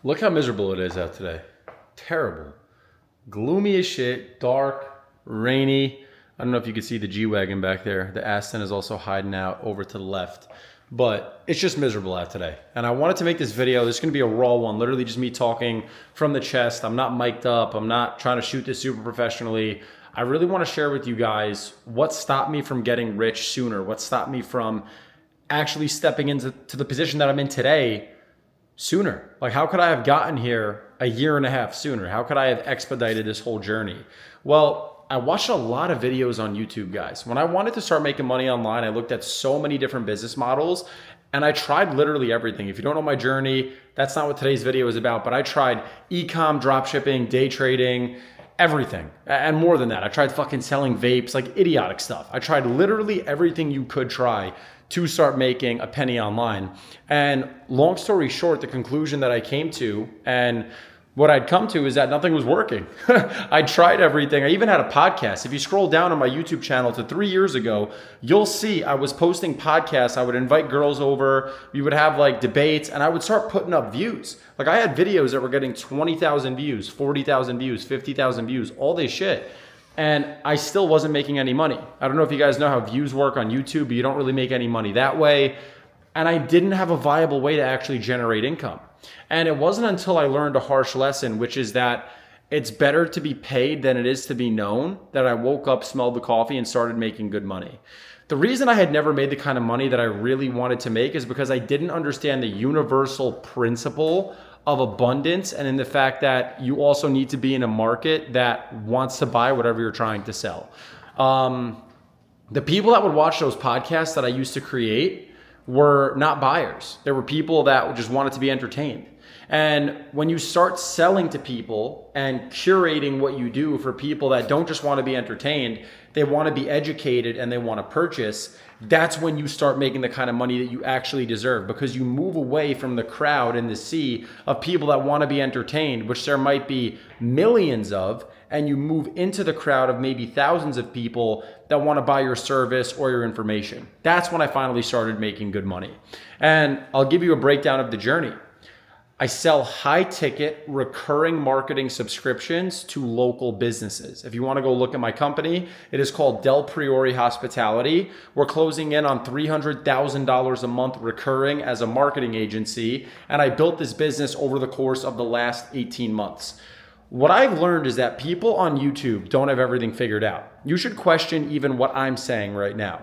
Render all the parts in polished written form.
Look how miserable it is out today. Terrible. Gloomy as shit, dark, rainy. I don't know if you can see the G-Wagon back there. The Aston is also hiding out over to the left. But it's just miserable out today. And I wanted to make this video. This is going to be a raw one. Literally just me talking from the chest. I'm not mic'd up. I'm not trying to shoot this super professionally. I really want to share with you guys what stopped me from getting rich sooner. What stopped me from actually stepping into the position that I'm in today sooner. Like, how could I have gotten here a year and a half sooner? How could I have expedited this whole journey? Well, I watched a lot of videos on YouTube, guys. When I wanted to start making money online, I looked at so many different business models and I tried literally everything. If you don't know my journey, that's not what today's video is about, but I tried e-com, drop shipping, day trading, everything. And more than that, I tried fucking selling vapes, like idiotic stuff. I tried literally everything you could try to start making a penny online. And long story short, the conclusion that I came to and what I'd come to is that nothing was working. I tried everything. I even had a podcast. If you scroll down on my YouTube channel to 3 years ago, you'll see I was posting podcasts. I would invite girls over. We would have like debates and I would start putting up views. Like I had videos that were getting 20,000 views, 40,000 views, 50,000 views, all this shit. And I still wasn't making any money. I don't know if you guys know how views work on YouTube, but you don't really make any money that way. And I didn't have a viable way to actually generate income. And it wasn't until I learned a harsh lesson, which is that it's better to be paid than it is to be known, that I woke up, smelled the coffee, and started making good money. The reason I had never made the kind of money that I really wanted to make is because I didn't understand the universal principle of abundance and in the fact that you also need to be in a market that wants to buy whatever you're trying to sell. The people that would watch those podcasts that I used to create were not buyers. There were people that just wanted to be entertained. And when you start selling to people and curating what you do for people that don't just want to be entertained, they want to be educated and they want to purchase, that's when you start making the kind of money that you actually deserve, because you move away from the crowd and the sea of people that want to be entertained, which there might be millions of, and you move into the crowd of maybe thousands of people that want to buy your service or your information. That's when I finally started making good money. And I'll give you a breakdown of the journey. I sell high ticket recurring marketing subscriptions to local businesses. If you want to go look at my company, it is called Del Priori Hospitality. We're closing in on $300,000 a month recurring as a marketing agency. And I built this business over the course of the last 18 months. What I've learned is that people on YouTube don't have everything figured out. You should question even what I'm saying right now.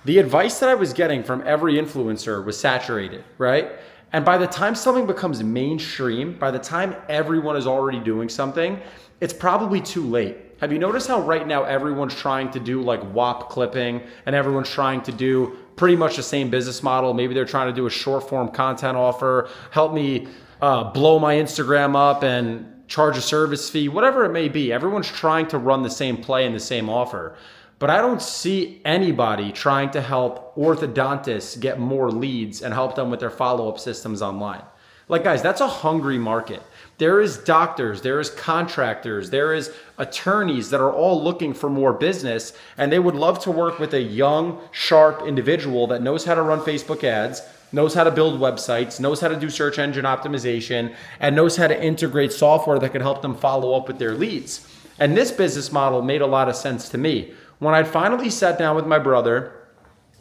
The advice that I was getting from every influencer was saturated, right? And by the time something becomes mainstream, by the time everyone is already doing something, it's probably too late. Have you noticed how right now everyone's trying to do like WAP clipping and everyone's trying to do pretty much the same business model? Maybe they're trying to do a short form content offer, help me blow my Instagram up and charge a service fee, whatever it may be. Everyone's trying to run the same play and the same offer. But I don't see anybody trying to help orthodontists get more leads and help them with their follow-up systems online. Like, guys, that's a hungry market. There is doctors, there is contractors, there is attorneys that are all looking for more business, and they would love to work with a young, sharp individual that knows how to run Facebook ads, knows how to build websites, knows how to do search engine optimization, and knows how to integrate software that can help them follow up with their leads. And this business model made a lot of sense to me. When I finally sat down with my brother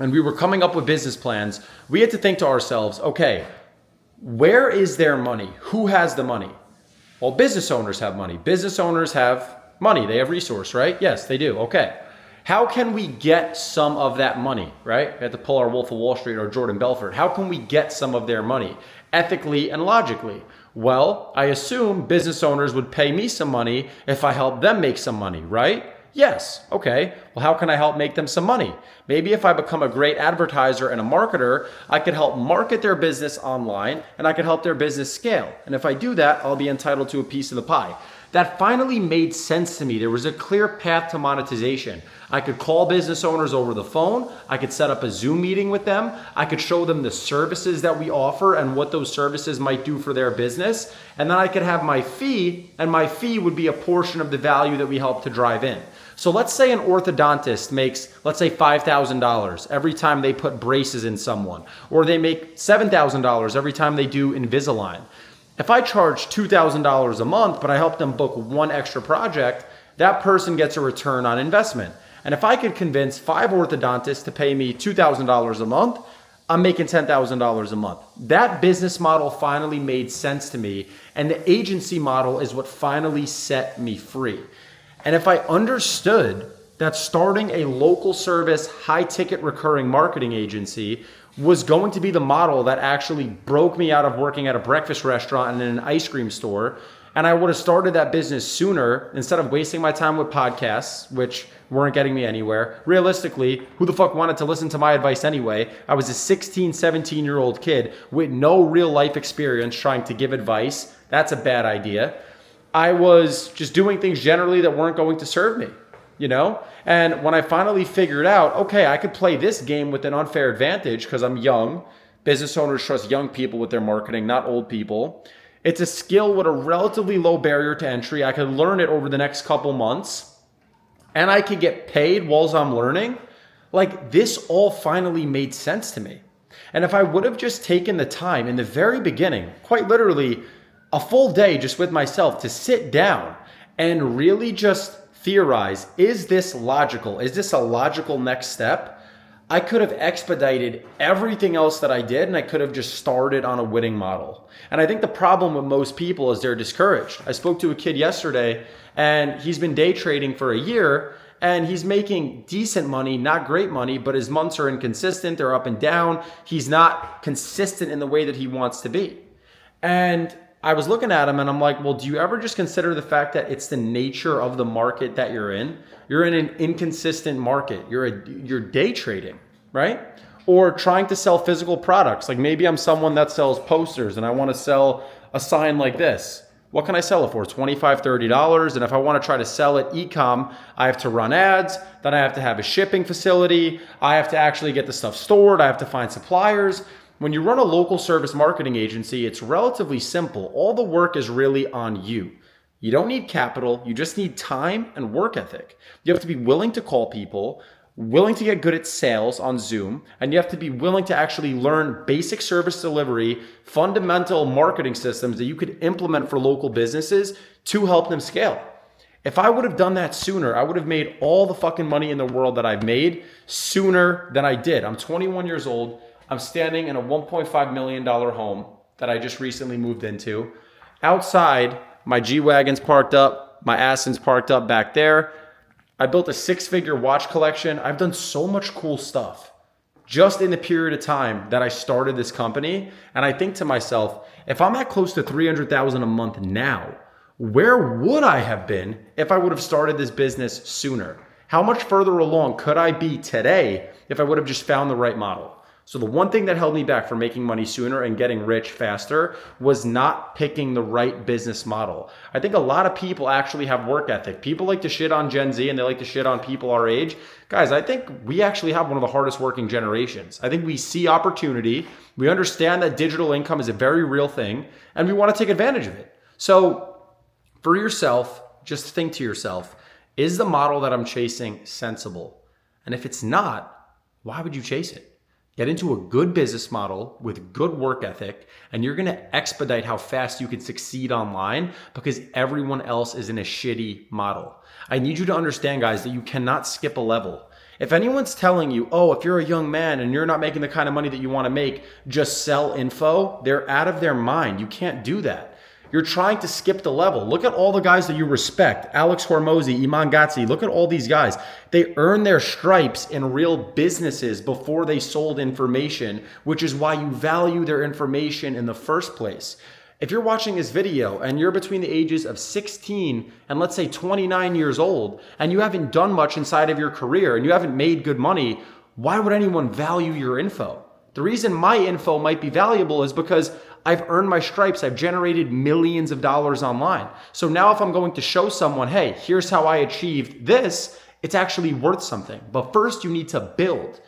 and we were coming up with business plans, we had to think to ourselves, okay, where is their money? Who has the money? Well, business owners have money. Business owners have money. They have resource, right? Yes, they do. Okay. How can we get some of that money, right? We have to pull our Wolf of Wall Street or Jordan Belfort. How can we get some of their money ethically and logically? Well, I assume business owners would pay me some money if I help them make some money, right? Yes. Okay. Well, how can I help make them some money? Maybe if I become a great advertiser and a marketer, I could help market their business online and I could help their business scale. And if I do that, I'll be entitled to a piece of the pie. That finally made sense to me. There was a clear path to monetization. I could call business owners over the phone. I could set up a Zoom meeting with them. I could show them the services that we offer and what those services might do for their business. And then I could have my fee, and my fee would be a portion of the value that we help to drive in. So let's say an orthodontist makes, let's say $5,000 every time they put braces in someone, or they make $7,000 every time they do Invisalign. If I charge $2,000 a month, but I help them book one extra project, that person gets a return on investment. And if I could convince 5 orthodontists to pay me $2,000 a month, I'm making $10,000 a month. That business model finally made sense to me, and the agency model is what finally set me free. And if I understood that starting a local service, high ticket recurring marketing agency was going to be the model that actually broke me out of working at a breakfast restaurant and in an ice cream store, and I would have started that business sooner instead of wasting my time with podcasts, which weren't getting me anywhere. Realistically, who the fuck wanted to listen to my advice anyway? I was a 16, 17-year-old kid with no real life experience trying to give advice. That's a bad idea. I was just doing things generally that weren't going to serve me, you know? And when I finally figured out, okay, I could play this game with an unfair advantage because I'm young. Business owners trust young people with their marketing, not old people. It's a skill with a relatively low barrier to entry. I could learn it over the next couple months, and I could get paid while I'm learning. Like, this all finally made sense to me. And if I would have just taken the time in the very beginning, quite literally a full day just with myself to sit down and really just theorize, is this logical? Is this a logical next step? I could have expedited everything else that I did, and I could have just started on a winning model. And I think the problem with most people is they're discouraged. I spoke to a kid yesterday, and he's been day trading for a year, and he's making decent money, not great money, but his months are inconsistent. They're up and down. He's not consistent in the way that he wants to be. And I was looking at him and I'm like, well, do you ever just consider the fact that it's the nature of the market that you're in? You're in an inconsistent market. You're day trading, right? Or trying to sell physical products. Like maybe I'm someone that sells posters and I want to sell a sign like this. What can I sell it for? $25, $30. And if I want to try to sell it e-com, I have to run ads. Then I have to have a shipping facility. I have to actually get the stuff stored. I have to find suppliers. When you run a local service marketing agency, it's relatively simple. All the work is really on you. You don't need capital. You just need time and work ethic. You have to be willing to call people, willing to get good at sales on Zoom, and you have to be willing to actually learn basic service delivery, fundamental marketing systems that you could implement for local businesses to help them scale. If I would have done that sooner, I would have made all the fucking money in the world that I've made sooner than I did. I'm 21 years old. I'm standing in a $1.5 million home that I just recently moved into. Outside, my G-Wagon's parked up, my Aston's parked up back there. I built a 6-figure watch collection. I've done so much cool stuff just in the period of time that I started this company. And I think to myself, if I'm at close to $300,000 a month now, where would I have been if I would have started this business sooner? How much further along could I be today if I would have just found the right model? So the one thing that held me back from making money sooner and getting rich faster was not picking the right business model. I think a lot of people actually have work ethic. People like to shit on Gen Z and they like to shit on people our age. Guys, I think we actually have one of the hardest working generations. I think we see opportunity. We understand that digital income is a very real thing and we want to take advantage of it. So for yourself, just think to yourself, is the model that I'm chasing sensible? And if it's not, why would you chase it? Get into a good business model with good work ethic, and you're going to expedite how fast you can succeed online because everyone else is in a shitty model. I need you to understand, guys, that you cannot skip a level. If anyone's telling you, oh, if you're a young man and you're not making the kind of money that you want to make, just sell info, they're out of their mind. You can't do that. You're trying to skip the level. Look at all the guys that you respect. Alex Hormozi, Iman Ghatzi. Look at all these guys. They earned their stripes in real businesses before they sold information, which is why you value their information in the first place. If you're watching this video and you're between the ages of 16 and let's say 29 years old, and you haven't done much inside of your career and you haven't made good money, why would anyone value your info? The reason my info might be valuable is because I've earned my stripes. I've generated millions of dollars online. So now if I'm going to show someone, hey, here's how I achieved this, it's actually worth something. But first you need to build.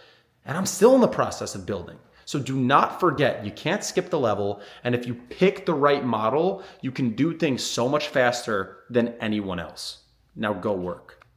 And I'm still in the process of building. So do not forget, you can't skip the level. And if you pick the right model, you can do things so much faster than anyone else. Now go work.